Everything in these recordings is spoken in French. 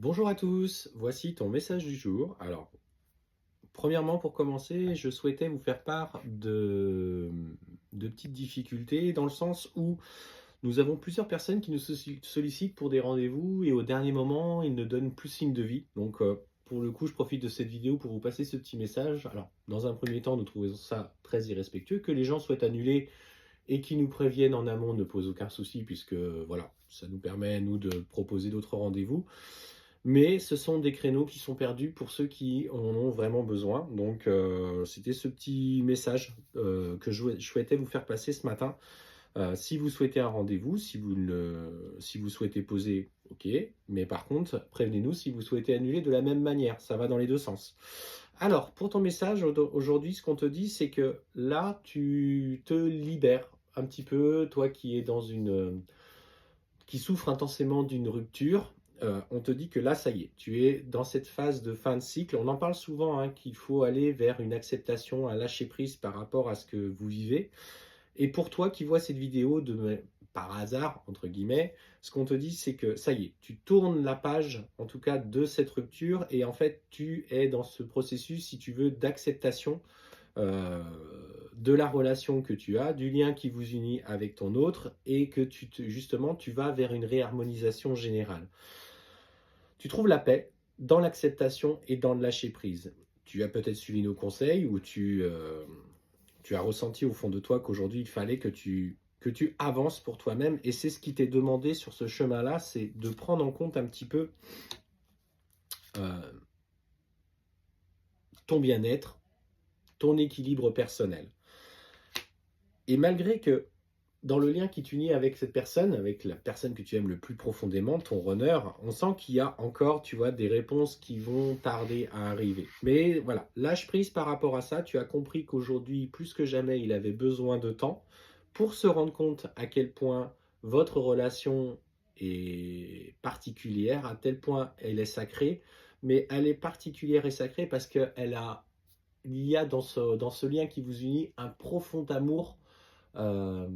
Bonjour à tous, voici ton message du jour. Alors, premièrement, pour commencer, je souhaitais vous faire part de petites difficultés dans le sens où nous avons plusieurs personnes qui nous sollicitent pour des rendez-vous et au dernier moment, ils ne donnent plus signe de vie. Donc, pour le coup, je profite de cette vidéo pour vous passer ce petit message. Alors, dans un premier temps, nous trouvons ça très irrespectueux. Que les gens souhaitent annuler et qui nous préviennent en amont ne pose aucun souci puisque, voilà, ça nous permet, nous, de proposer d'autres rendez-vous. Mais ce sont des créneaux qui sont perdus pour ceux qui en ont vraiment besoin. Donc, c'était ce petit message que je souhaitais vous faire passer ce matin. Si vous souhaitez un rendez-vous, si vous souhaitez poser, ok. Mais par contre, prévenez-nous si vous souhaitez annuler de la même manière. Ça va dans les deux sens. Alors, pour ton message, aujourd'hui, ce qu'on te dit, c'est que là, tu te libères un petit peu, toi qui es dans qui souffre intensément d'une rupture. On te dit que là, ça y est, tu es dans cette phase de fin de cycle. On en parle souvent, hein, qu'il faut aller vers une acceptation, un lâcher-prise par rapport à ce que vous vivez. Et pour toi qui vois cette vidéo par hasard, entre guillemets, ce qu'on te dit, c'est que ça y est, tu tournes la page, en tout cas, de cette rupture, et en fait, tu es dans ce processus, si tu veux, d'acceptation euh, de la relation que tu as, du lien qui vous unit avec ton autre, et que justement, tu vas vers une réharmonisation générale. Tu trouves la paix dans l'acceptation et dans le lâcher-prise. Tu as peut-être suivi nos conseils ou tu as ressenti au fond de toi qu'aujourd'hui, il fallait que tu avances pour toi-même. Et c'est ce qui t'est demandé sur ce chemin-là, c'est de prendre en compte un petit peu euh, ton bien-être, ton équilibre personnel. Et malgré que dans le lien qui t'unit avec cette personne, avec la personne que tu aimes le plus profondément, ton runner, on sent qu'il y a encore, tu vois, des réponses qui vont tarder à arriver. Mais voilà, lâche prise par rapport à ça. Tu as compris qu'aujourd'hui, plus que jamais, il avait besoin de temps pour se rendre compte à quel point votre relation est particulière, à tel point elle est sacrée. Mais elle est particulière et sacrée parce il y a dans ce lien qui vous unit un profond amour euh,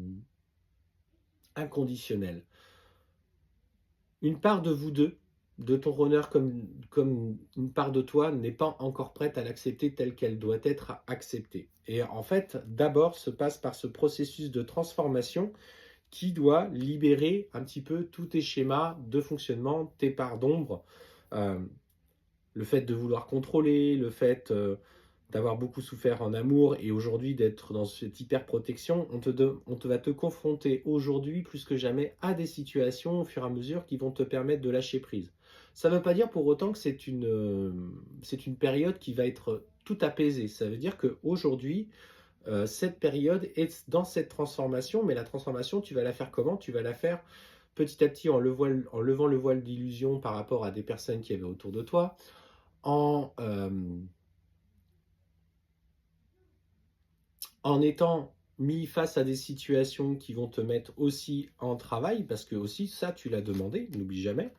inconditionnel. Une part de vous deux, de ton runner comme une part de toi, n'est pas encore prête à l'accepter telle qu'elle doit être acceptée. Et en fait, d'abord se passe par ce processus de transformation qui doit libérer un petit peu tous tes schémas de fonctionnement, tes parts d'ombre, euh, le fait de vouloir contrôler, le fait d'avoir beaucoup souffert en amour et aujourd'hui d'être dans cette hyper-protection, on te va te confronter aujourd'hui plus que jamais à des situations au fur et à mesure qui vont te permettre de lâcher prise. Ça ne veut pas dire pour autant que c'est une période qui va être tout apaisée. Ça veut dire qu'aujourd'hui, cette période est dans cette transformation, mais la transformation, tu vas la faire comment? Tu vas la faire petit à petit en levant le voile d'illusion par rapport à des personnes qui avaient autour de toi, en, en étant mis face à des situations qui vont te mettre aussi en travail, parce que aussi ça, tu l'as demandé, n'oublie jamais.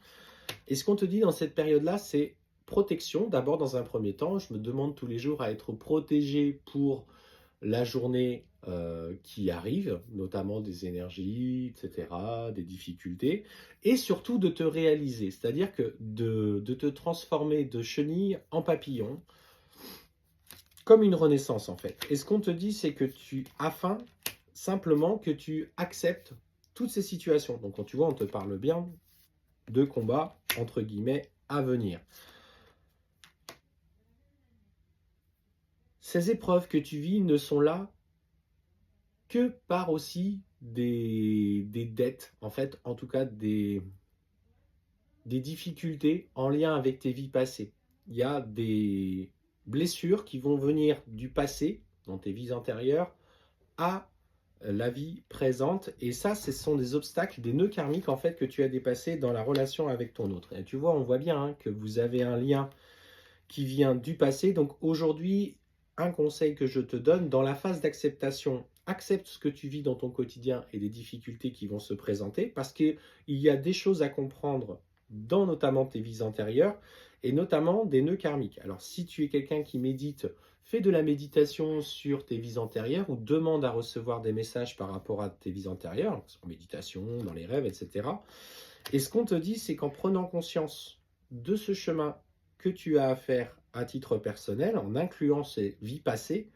Et ce qu'on te dit dans cette période-là, c'est protection. D'abord, dans un premier temps, je me demande tous les jours à être protégé pour la journée qui arrive, notamment des énergies, etc., des difficultés, et surtout de te réaliser, c'est-à-dire que de te transformer de chenille en papillon, comme une renaissance en fait. Et ce qu'on te dit, c'est que afin simplement que tu acceptes toutes ces situations. Donc quand tu vois, on te parle bien de combats, entre guillemets, à venir. Ces épreuves que tu vis ne sont là que par aussi des dettes, en fait, en tout cas des difficultés en lien avec tes vies passées. Il y a des blessures qui vont venir du passé, dans tes vies antérieures, à la vie présente. Et ça, ce sont des obstacles, des nœuds karmiques, en fait, que tu as dépassés dans la relation avec ton autre. Et tu vois, on voit bien hein, que vous avez un lien qui vient du passé. Donc aujourd'hui, un conseil que je te donne, dans la phase d'acceptation, accepte ce que tu vis dans ton quotidien et les difficultés qui vont se présenter, parce qu'il y a des choses à comprendre dans notamment tes vies antérieures, et notamment des nœuds karmiques. Alors si tu es quelqu'un qui médite, fais de la méditation sur tes vies antérieures, ou demande à recevoir des messages par rapport à tes vies antérieures, en méditation, dans les rêves, etc. Et ce qu'on te dit, c'est qu'en prenant conscience de ce chemin que tu as à faire à titre personnel, en incluant ces vies passées,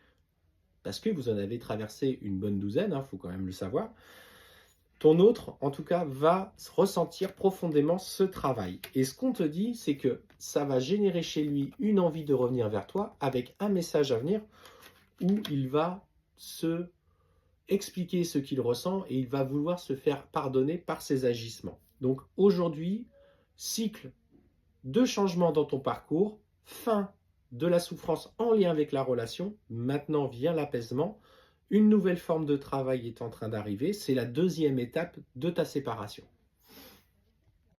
parce que vous en avez traversé une bonne douzaine, il faut quand même le savoir, ton autre, en tout cas, va ressentir profondément ce travail. Et ce qu'on te dit, c'est que ça va générer chez lui une envie de revenir vers toi avec un message à venir où il va se expliquer ce qu'il ressent et il va vouloir se faire pardonner par ses agissements. Donc aujourd'hui, cycle de changement dans ton parcours, fin de la souffrance en lien avec la relation, maintenant vient l'apaisement, une nouvelle forme de travail est en train d'arriver, c'est la deuxième étape de ta séparation.